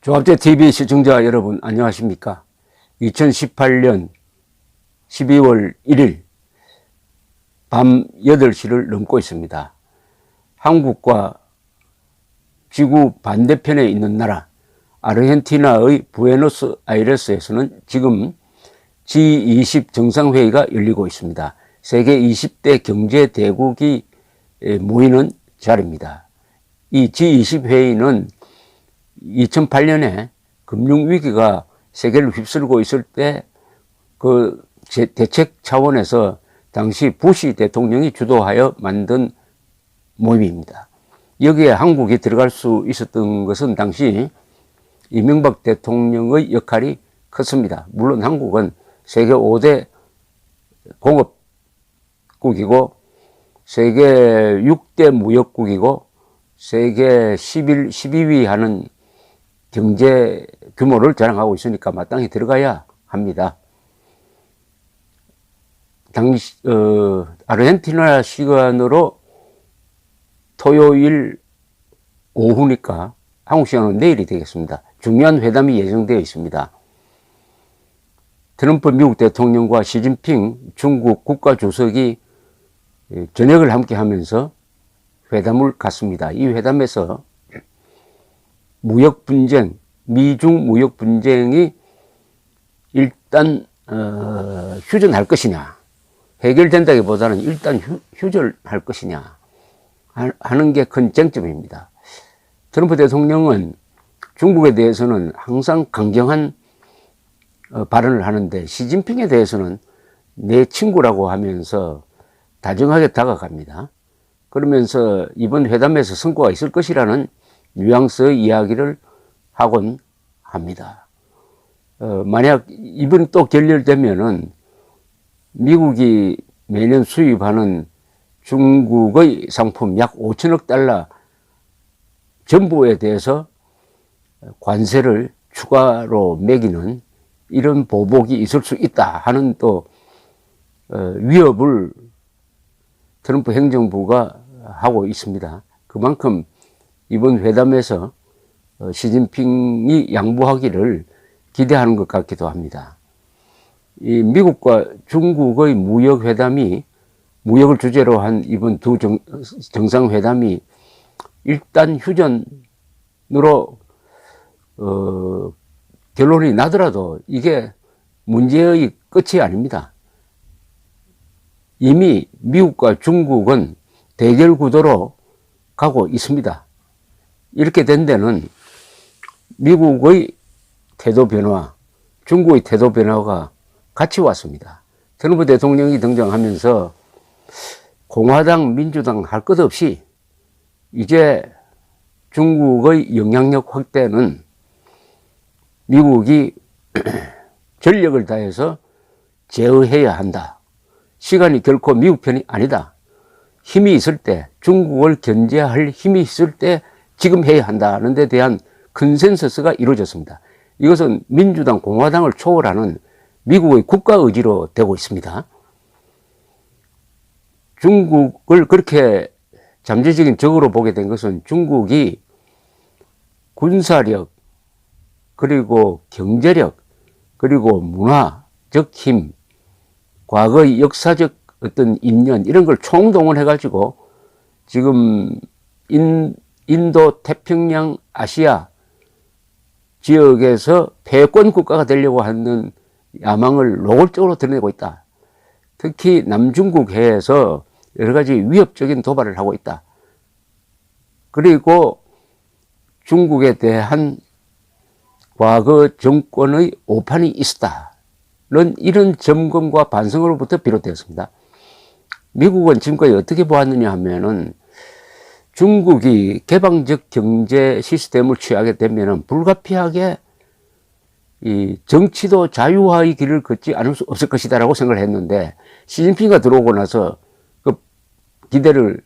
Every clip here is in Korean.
조합제TV 시청자 여러분 안녕하십니까. 2018년 12월 1일 밤 8시를 넘고 있습니다. 한국과 지구 반대편에 있는 나라 아르헨티나의 부에노스아이레스에서는 지금 G20 정상회의가 열리고 있습니다. 세계 20대 경제대국이 모이는 자리입니다. 이 G20 회의는 2008년에 금융위기가 세계를 휩쓸고 있을 때 그 대책 차원에서 당시 부시 대통령이 주도하여 만든 모임입니다. 여기에 한국이 들어갈 수 있었던 것은 당시 이명박 대통령의 역할이 컸습니다. 물론 한국은 세계 5대 공업국이고 세계 6대 무역국이고 세계 12위 하는 경제 규모를 자랑하고 있으니까 마땅히 들어가야 합니다. 당시 아르헨티나 시간으로 토요일 오후니까 한국 시간은 내일이 되겠습니다. 중요한 회담이 예정되어 있습니다. 트럼프 미국 대통령과 시진핑 중국 국가주석이 저녁을 함께 하면서 회담을 갖습니다. 이 회담에서 무역 분쟁, 미중 무역 분쟁이 일단 휴전할 것이냐, 해결된다기보다는 일단 휴전할 것이냐 하는 게 큰 쟁점입니다. 트럼프 대통령은 중국에 대해서는 항상 강경한 발언을 하는데 시진핑에 대해서는 내 친구라고 하면서 다정하게 다가갑니다. 그러면서 이번 회담에서 성과가 있을 것이라는 뉘앙스의 이야기를 하곤 합니다. 만약 이번이 또 결렬되면은 미국이 매년 수입하는 중국의 상품 약 5천억 달러 전부에 대해서 관세를 추가로 매기는 이런 보복이 있을 수 있다 하는 또 위협을 트럼프 행정부가 하고 있습니다. 그만큼 이번 회담에서 시진핑이 양보하기를 기대하는 것 같기도 합니다. 이 미국과 중국의 무역회담이 무역을 주제로 한 이번 두 정상회담이 일단 휴전으로 결론이 나더라도 이게 문제의 끝이 아닙니다. 이미 미국과 중국은 대결 구도로 가고 있습니다. 이렇게 된 데는 미국의 태도 변화, 중국의 태도 변화가 같이 왔습니다. 트럼프 대통령이 등장하면서 공화당, 민주당 할 것 없이 이제 중국의 영향력 확대는 미국이 전력을 다해서 제어해야 한다. 시간이 결코 미국 편이 아니다. 힘이 있을 때, 중국을 견제할 힘이 있을 때 지금 해야 한다는 데 대한 컨센서스가 이루어졌습니다. 이것은 민주당, 공화당을 초월하는 미국의 국가 의지로 되고 있습니다. 중국을 그렇게 잠재적인 적으로 보게 된 것은 중국이 군사력, 그리고 경제력, 그리고 문화적 힘, 과거의 역사적 어떤 인연 이런 걸 총동원해가지고 지금 인도 태평양 아시아 지역에서 패권 국가가 되려고 하는 야망을 노골적으로 드러내고 있다. 특히 남중국 해에서 여러 가지 위협적인 도발을 하고 있다. 그리고 중국에 대한 과거 정권의 오판이 있었다는 이런 점검과 반성으로부터 비롯되었습니다. 미국은 지금까지 어떻게 보았느냐 하면은 중국이 개방적 경제 시스템을 취하게 되면은 불가피하게 이 정치도 자유화의 길을 걷지 않을 수 없을 것이다라고 생각을 했는데 시진핑이 들어오고 나서 그 기대를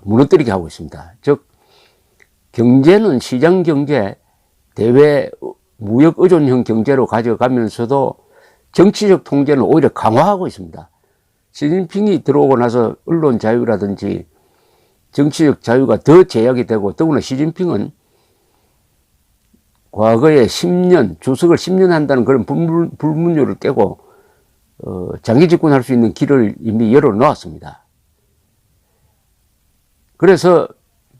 무너뜨리게 하고 있습니다. 즉 경제는 시장 경제, 대외 무역 의존형 경제로 가져가면서도 정치적 통제는 오히려 강화하고 있습니다. 시진핑이 들어오고 나서 언론 자유라든지 정치적 자유가 더 제약이 되고 더구나 시진핑은 과거에 10년, 주석을 10년 한다는 그런 불문율을 깨고 장기 집권할 수 있는 길을 이미 열어놓았습니다. 그래서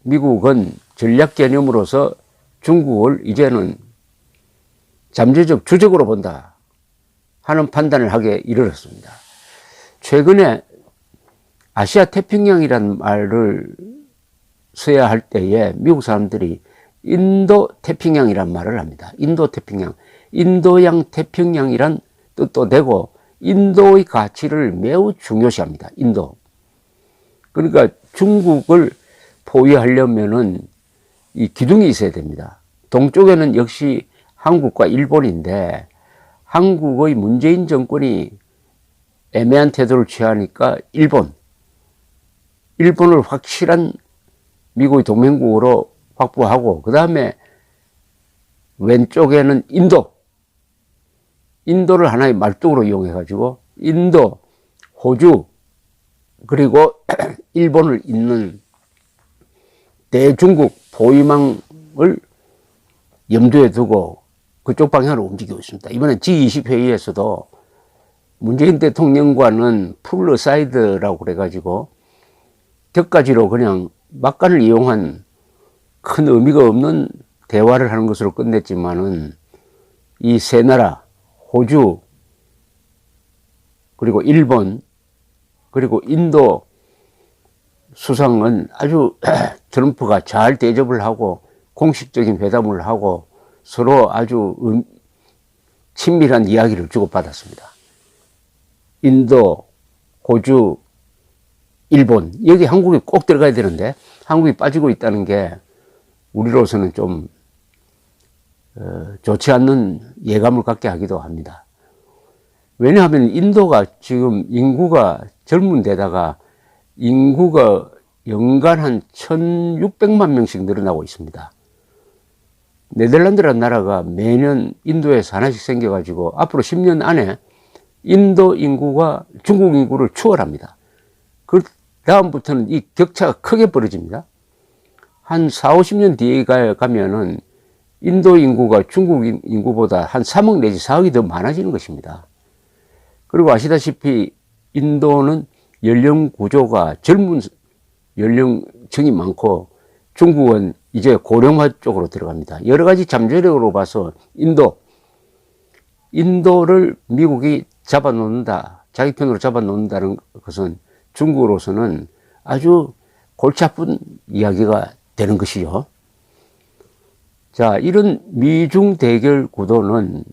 미국은 전략 개념으로서 중국을 이제는 잠재적 주적으로 본다 하는 판단을 하게 이르렀습니다. 최근에 아시아 태평양이라는 말을 써야 할 때에 미국 사람들이 인도 태평양이란 말을 합니다. 인도 태평양, 인도양 태평양이란 뜻도 되고 인도의 가치를 매우 중요시합니다. 인도. 그러니까 중국을 포위하려면은 이 기둥이 있어야 됩니다. 동쪽에는 역시 한국과 일본인데 한국의 문재인 정권이 애매한 태도를 취하니까 일본을 확실한 미국의 동맹국으로 확보하고 그 다음에 왼쪽에는 인도를 하나의 말뚝으로 이용해 가지고 인도, 호주 그리고 일본을 잇는 대중국 포위망을 염두에 두고 그쪽 방향으로 움직이고 있습니다. 이번에 G20 회의에서도 문재인 대통령과는 풀 어사이드라고 그래가지고 격가지로 그냥 막간을 이용한 큰 의미가 없는 대화를 하는 것으로 끝냈지만은 이 세 나라 호주 그리고 일본 그리고 인도 수상은 아주 트럼프가 잘 대접을 하고 공식적인 회담을 하고 서로 아주 친밀한 이야기를 주고받았습니다. 인도, 호주, 일본 여기 한국이 꼭 들어가야 되는데 한국이 빠지고 있다는 게 우리로서는 좀 좋지 않는 예감을 갖게 하기도 합니다. 왜냐하면 인도가 지금 인구가 젊은 데다가 인구가 연간 한 1600만 명씩 늘어나고 있습니다. 네덜란드라는 나라가 매년 인도에서 하나씩 생겨가지고 앞으로 10년 안에 인도 인구가 중국 인구를 추월합니다. 그 다음부터는 이 격차가 크게 벌어집니다. 한 4, 50년 뒤에 가면은 인도 인구가 중국 인구보다 한 3억 내지 4억이 더 많아지는 것입니다. 그리고 아시다시피 인도는 연령 구조가 젊은 연령층이 많고 중국은 이제 고령화 쪽으로 들어갑니다. 여러 가지 잠재력으로 봐서 인도를 미국이 잡아놓는다, 자기 편으로 잡아놓는다는 것은 중국으로서는 아주 골치 아픈 이야기가 되는 것이죠. 자, 이런 미중 대결 구도는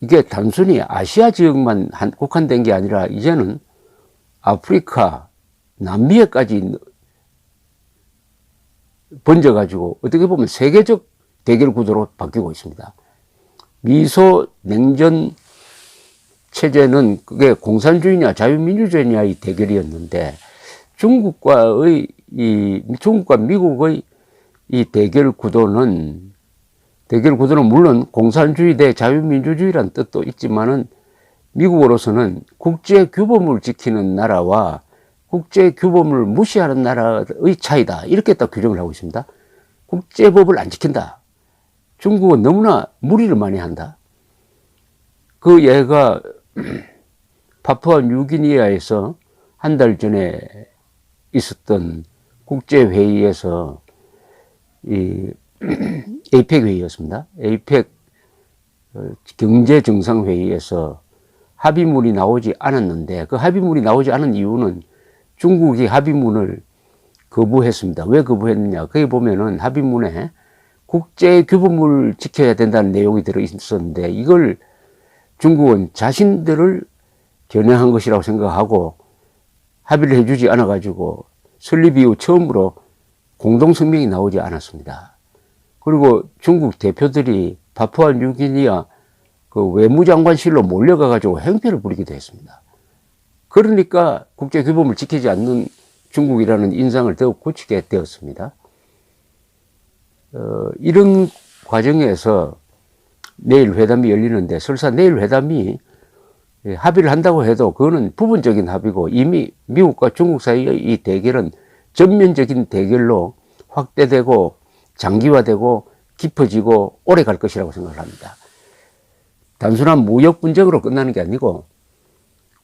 이게 단순히 아시아 지역만 국한된 게 아니라 이제는 아프리카, 남미에까지 번져가지고 어떻게 보면 세계적 대결 구도로 바뀌고 있습니다. 미소 냉전 체제는 그게 공산주의냐 자유민주주의냐의 대결이었는데 중국과 미국의 이 대결 구도는 물론 공산주의 대 자유민주주의란 뜻도 있지만은 미국으로서는 국제 규범을 지키는 나라와 국제 규범을 무시하는 나라의 차이다. 이렇게 딱 규정을 하고 있습니다. 국제법을 안 지킨다. 중국은 너무나 무리를 많이 한다. 그 예가 파푸아 뉴기니아에서 한 달 전에 있었던 국제회의에서 이 에이펙 회의였습니다. 에이펙 경제정상회의에서 합의문이 나오지 않았는데 그 합의문이 나오지 않은 이유는 중국이 합의문을 거부했습니다. 왜 거부했느냐? 거기 보면은 합의문에 국제 규범을 지켜야 된다는 내용이 들어 있었는데 이걸 중국은 자신들을 겨냥한 것이라고 생각하고 합의를 해주지 않아 가지고 설립 이후 처음으로 공동성명이 나오지 않았습니다. 그리고 중국 대표들이 파푸아 뉴기니아 그 외무장관실로 몰려가 가지고 행패를 부리기도 했습니다. 그러니까 국제 규범을 지키지 않는 중국이라는 인상을 더욱 굳히게 되었습니다. 이런 과정에서 내일 회담이 열리는데 설사 내일 회담이 합의를 한다고 해도 그거는 부분적인 합의고 이미 미국과 중국 사이의 이 대결은 전면적인 대결로 확대되고 장기화되고 깊어지고 오래 갈 것이라고 생각을 합니다. 단순한 무역 분쟁으로 끝나는 게 아니고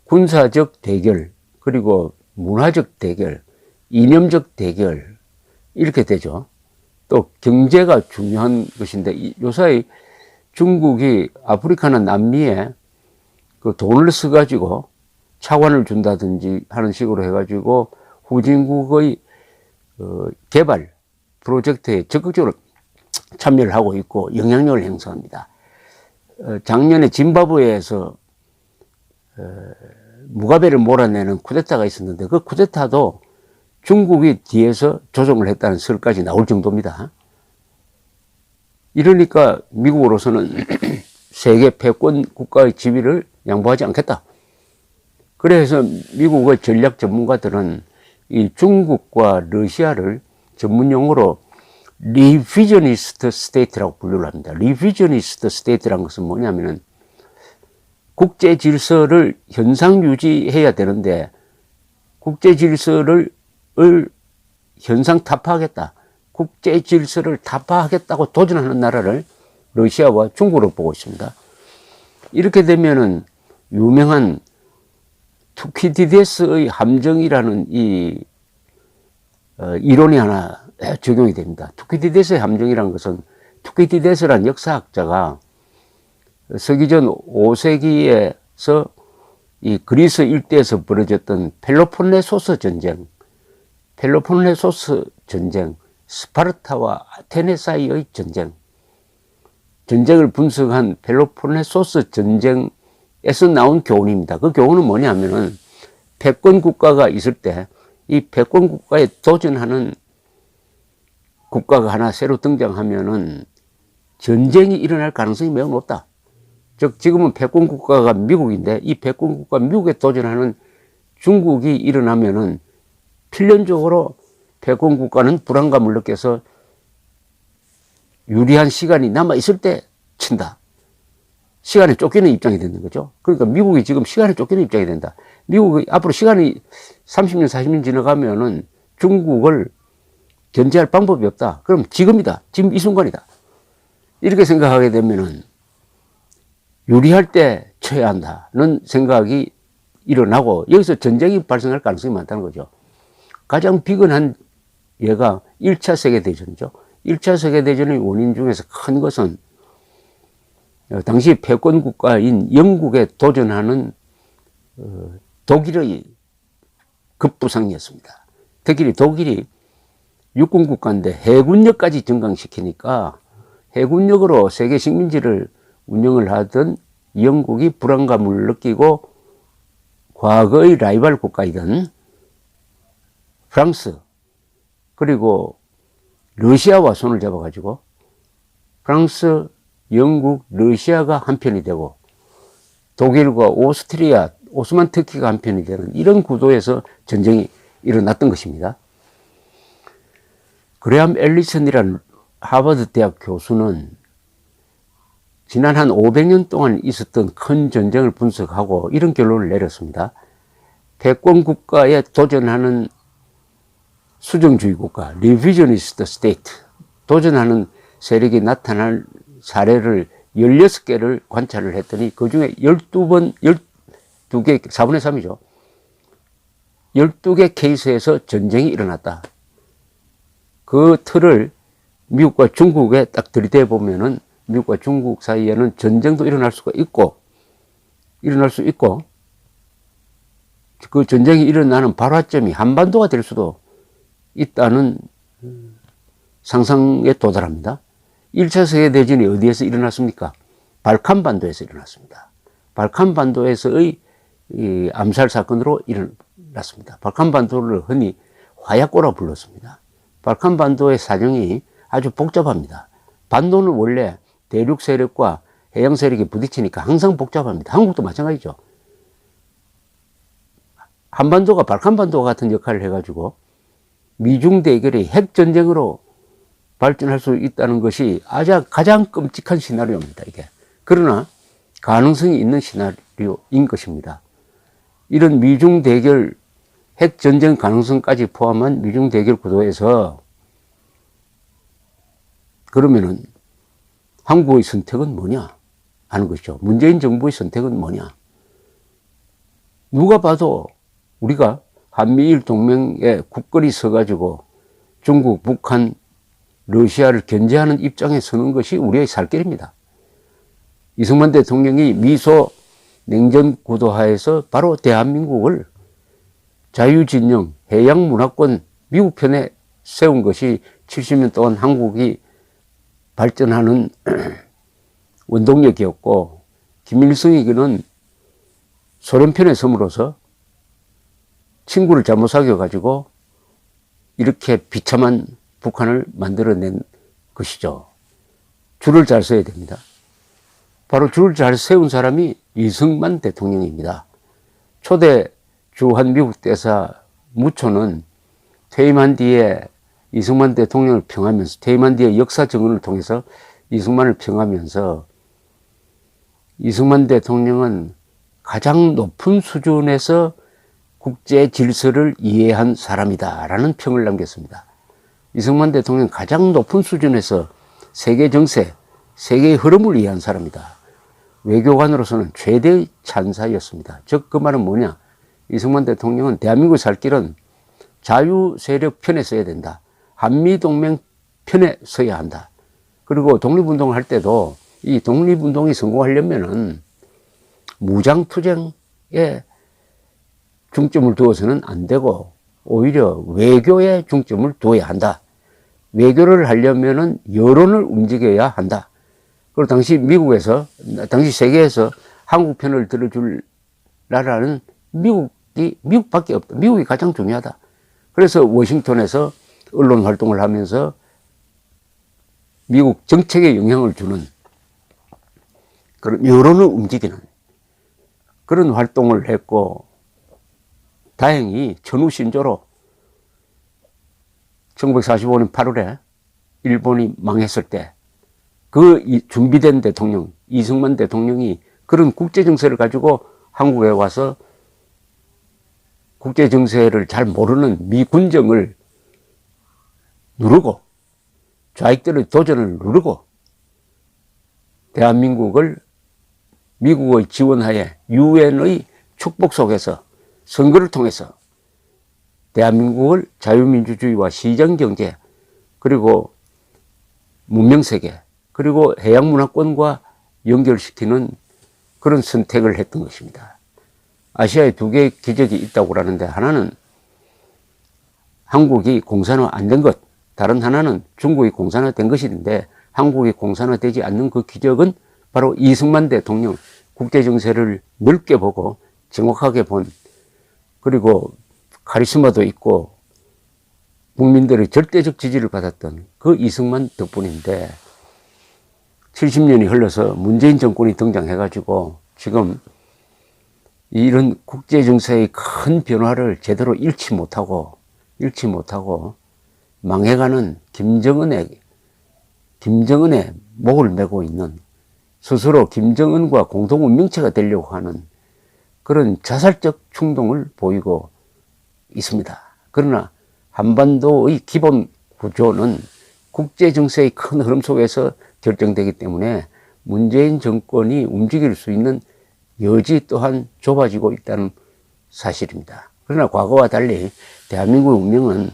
군사적 대결, 그리고 문화적 대결, 이념적 대결, 이렇게 되죠. 또 경제가 중요한 것인데, 요사이 중국이 아프리카나 남미에 그 돈을 써가지고 차관을 준다든지 하는 식으로 해가지고 후진국의 개발 프로젝트에 적극적으로 참여를 하고 있고 영향력을 행사합니다. 작년에 짐바브웨에서 무가베를 몰아내는 쿠데타가 있었는데, 그 쿠데타도 중국이 뒤에서 조종을 했다는 설까지 나올 정도입니다. 이러니까 미국으로서는 세계 패권 국가의 지위를 양보하지 않겠다. 그래서 미국의 전략 전문가들은 이 중국과 러시아를 전문 용어로 리비저니스트 스테이트라고 분류를 합니다. 리비저니스트 스테이트라는 것은 뭐냐면은 국제 질서를 현상 유지해야 되는데 국제 질서를 현상 타파하겠다, 국제 질서를 타파하겠다고 도전하는 나라를 러시아와 중국으로 보고 있습니다. 이렇게 되면은 유명한 투키디데스의 함정이라는 이 이론이 하나 적용이 됩니다. 투키디데스의 함정이라는 것은, 투키디데스라는 역사학자가 서기전 5세기에서 이 그리스 일대에서 벌어졌던 펠로폰네소스 전쟁, 스파르타와 아테네 사이의 전쟁을 분석한 펠로폰네소스 전쟁에서 나온 교훈입니다. 그 교훈은 뭐냐면은 패권 국가가 있을 때 이 패권 국가에 도전하는 국가가 하나 새로 등장하면은 전쟁이 일어날 가능성이 매우 높다. 즉 지금은 패권 국가가 미국인데 이 패권 국가 미국에 도전하는 중국이 일어나면은 필연적으로 패권 국가는 불안감을 느껴서 유리한 시간이 남아 있을 때 친다. 시간에 쫓기는 입장이 되는 거죠. 그러니까 미국이 지금 시간에 쫓기는 입장이 된다. 미국이 앞으로 시간이 30년, 40년 지나가면은 중국을 견제할 방법이 없다. 그럼 지금이다. 지금 이 순간이다. 이렇게 생각하게 되면은 유리할 때 쳐야 한다는 생각이 일어나고 여기서 전쟁이 발생할 가능성이 많다는 거죠. 가장 비근한 예가 1차 세계대전이죠. 1차 세계대전의 원인 중에서 큰 것은 당시 패권 국가인 영국에 도전하는 독일의 급부상이었습니다. 특히 독일이 육군 국가인데 해군력까지 증강시키니까 해군력으로 세계 식민지를 운영을 하던 영국이 불안감을 느끼고 과거의 라이벌 국가이던 프랑스 그리고 러시아와 손을 잡아가지고 프랑스, 영국, 러시아가 한편이 되고 독일과 오스트리아, 오스만 터키가 한편이 되는 이런 구도에서 전쟁이 일어났던 것입니다. 그레함 앨리슨이라는 하버드 대학 교수는 지난 한 500년 동안 있었던 큰 전쟁을 분석하고 이런 결론을 내렸습니다. 패권 국가에 도전하는 수정주의 국가, 리비저니스트 스테이트, 도전하는 세력이 나타날 사례를 16개를 관찰을 했더니 그 중에 12개, 4분의 3이죠. 12개 케이스에서 전쟁이 일어났다. 그 틀을 미국과 중국에 딱 들이대 보면은 미국과 중국 사이에는 전쟁도 일어날 수 있고 그 전쟁이 일어나는 발화점이 한반도가 될 수도 있다는 상상에 도달합니다. 1차 세계대전이 어디에서 일어났습니까? 발칸반도에서 일어났습니다. 발칸반도에서의 이 암살 사건으로 일어났습니다. 발칸반도를 흔히 화약고라 불렀습니다. 발칸반도의 사정이 아주 복잡합니다. 반도는 원래 대륙 세력과 해양 세력이 부딪히니까 항상 복잡합니다. 한국도 마찬가지죠. 한반도가 발칸반도 같은 역할을 해가지고 미중 대결이 핵전쟁으로 발전할 수 있다는 것이 가장 끔찍한 시나리오입니다, 이게. 그러나 가능성이 있는 시나리오인 것입니다. 이런 미중 대결, 핵전쟁 가능성까지 포함한 미중 대결 구도에서 그러면은 한국의 선택은 뭐냐 하는 것이죠. 문재인 정부의 선택은 뭐냐. 누가 봐도 우리가 한미일 동맹에 굳건히 서가지고 중국, 북한, 러시아를 견제하는 입장에 서는 것이 우리의 살 길입니다. 이승만 대통령이 미소 냉전 구도하에서 바로 대한민국을 자유진영, 해양문화권 미국 편에 세운 것이 70년 동안 한국이 발전하는 원동력이었고, 김일성에게는 소련 편에 섬으로써 친구를 잘못 사귀어가지고 이렇게 비참한 북한을 만들어낸 것이죠. 줄을 잘 서야 됩니다. 바로 줄을 잘 세운 사람이 이승만 대통령입니다. 초대 주한 미국 대사 무초는 퇴임한 뒤에 이승만 대통령을 평하면서, 퇴임한 뒤에 역사 증언을 통해서 이승만을 평하면서, 이승만 대통령은 가장 높은 수준에서 국제 질서를 이해한 사람이다 라는 평을 남겼습니다. 이승만 대통령은 가장 높은 수준에서 세계 정세, 세계의 흐름을 이해한 사람이다. 외교관으로서는 최대의 찬사였습니다. 즉 그 말은 뭐냐, 이승만 대통령은 대한민국의 살 길은 자유 세력 편에 서야 된다. 한미동맹 편에 서야 한다. 그리고 독립운동을 할 때도 이 독립운동이 성공하려면은 무장투쟁에 중점을 두어서는 안 되고 오히려 외교에 중점을 두어야 한다. 외교를 하려면은 여론을 움직여야 한다. 그리고 당시 미국에서, 당시 세계에서 한국 편을 들어줄 나라는 미국밖에 없다. 미국이 가장 중요하다. 그래서 워싱턴에서 언론 활동을 하면서 미국 정책에 영향을 주는 그런 여론을 움직이는 그런 활동을 했고, 다행히 천우신조로 1945년 8월에 일본이 망했을 때 그 준비된 대통령, 이승만 대통령이 그런 국제정세를 가지고 한국에 와서 국제정세를 잘 모르는 미군정을 누르고 좌익들의 도전을 누르고 대한민국을 미국의 지원하에 유엔의 축복 속에서 선거를 통해서 대한민국을 자유민주주의와 시장경제 그리고 문명세계 그리고 해양문화권과 연결시키는 그런 선택을 했던 것입니다. 아시아에 두 개의 기적이 있다고 하는데, 하나는 한국이 공산화 안 된 것, 다른 하나는 중국이 공산화된 것인데, 한국이 공산화되지 않는 그 기적은 바로 이승만 대통령 국제정세를 넓게 보고 정확하게 본, 그리고 카리스마도 있고 국민들의 절대적 지지를 받았던 그 이승만 덕분인데, 70년이 흘러서 문재인 정권이 등장해가지고 지금 이런 국제정세의 큰 변화를 제대로 잃지 못하고 망해가는 김정은의 목을 메고 있는, 스스로 김정은과 공동운명체가 되려고 하는 그런 자살적 충동을 보이고 있습니다. 그러나 한반도의 기본 구조는 국제정세의 큰 흐름 속에서 결정되기 때문에 문재인 정권이 움직일 수 있는 여지 또한 좁아지고 있다는 사실입니다. 그러나 과거와 달리 대한민국의 운명은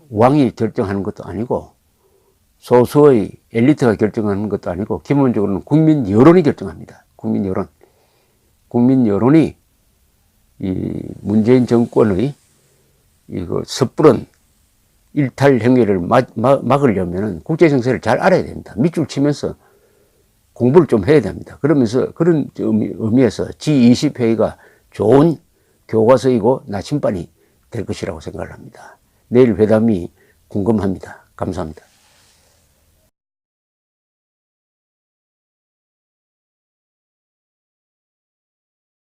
왕이 결정하는 것도 아니고 소수의 엘리트가 결정하는 것도 아니고 기본적으로는 국민 여론이 결정합니다. 국민 여론이 이 문재인 정권의 이거 섣부른 일탈 행위를 막으려면 국제정세를 잘 알아야 됩니다. 밑줄 치면서 공부를 좀 해야 됩니다. 그러면서 그런 의미에서 G20 회의가 좋은 교과서이고 나침반이 될 것이라고 생각을 합니다. 내일 회담이 궁금합니다. 감사합니다.